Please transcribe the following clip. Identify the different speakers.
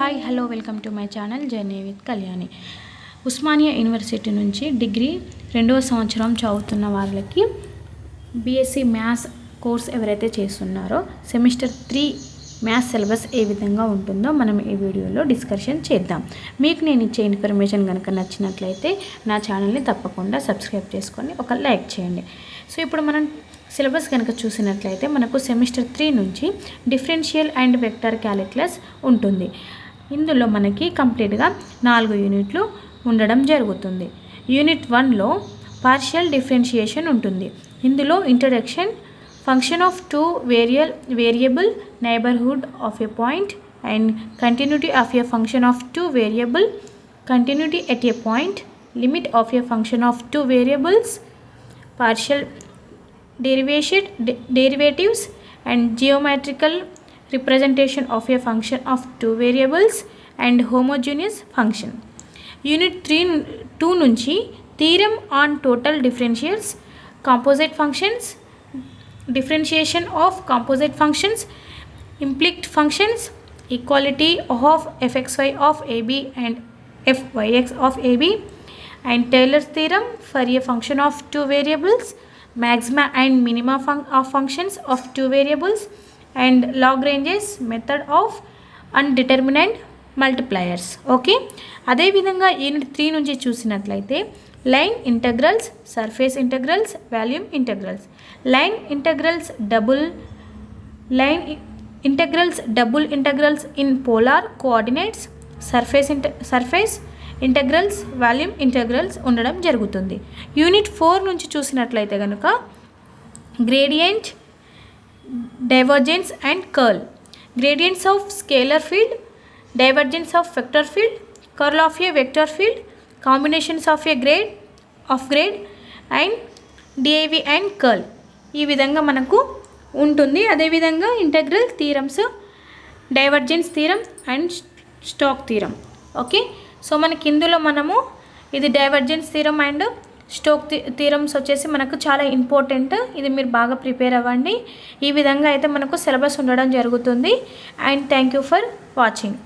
Speaker 1: Hi hello welcome to my channel journey with Kalyani. Osmania university నుంచి degree 2వ సంవత్సరం చదువుతున్న వాళ్ళకి బీఎస్సీ మ్యాథ్స్ కోర్స్ ఎవరైతే చేస్తున్నారో సెమిస్టర్ 3 మ్యాథ్స్ సిలబస్ ఏ విధంగా ఉంటుందో మనం ఈ వీడియోలో డిస్కషన్ చేద్దాం. మీకు నేను ఇచ్చే ఇన్ఫర్మేషన్ కనుక నచ్చినట్లయితే నా ఛానల్ని తప్పకుండా సబ్స్క్రైబ్ చేసుకొని ఒక లైక్ చేయండి. సో ఇప్పుడు మనం సిలబస్ కనుక చూసినట్లయితే మనకు సెమిస్టర్ 3 నుంచి డిఫరెన్షియల్ అండ్ వెక్టర్ క్యాలిక్యులస్ ఉంటుంది. ఇందులో మనకి కంప్లీట్గా 4 యూనిట్లు ఉండడం జరుగుతుంది. యూనిట్ 1లో పార్షియల్ డిఫరెన్షియేషన్ ఉంటుంది. ఇందులో introduction, function of two variable, neighbourhood of A point and continuity of A function of two variable, continuity at a point, limit of A function of two variables, partial derivatives and geometrical representation of a function of two variables and homogeneous function. Unit 2 నుంచి theorem on total differentials, composite functions, differentiation of composite functions, implicit functions, equality of fxy of ab and fyx of ab, and Taylor's theorem for a function of two variables, maxima and minima of functions of two variables, and Lagrange's method of undetermined multipliers. Okay, అదేవిధంగా unit 3 నుంచి చూసినట్లయితే line integrals, surface integrals, volume integrals. Line integrals double integrals in polar coordinates, surface integrals, volume integrals ఉండడం జరుగుతుంది. Unit 4 నుంచి చూసినట్లయితే కనుక gradient, divergence and curl, gradients of scalar field, divergence of vector field, curl of A vector field, combinations of A grade and DIV and curl, ఈ విధంగా మనకు ఉంటుంది. అదేవిధంగా integral theorems, divergence theorem and stroke theorem. Okay, so మనకి ఇందులో మనము ఇది divergence theorem and stroke theorems వచ్చేసి మనకు చాలా ఇంపార్టెంట్. ఇది మీరు బాగా ప్రిపేర్ అవ్వండి. ఈ విధంగా అయితే మనకు సిలబస్ ఉండడం జరుగుతుంది. And thank you for watching.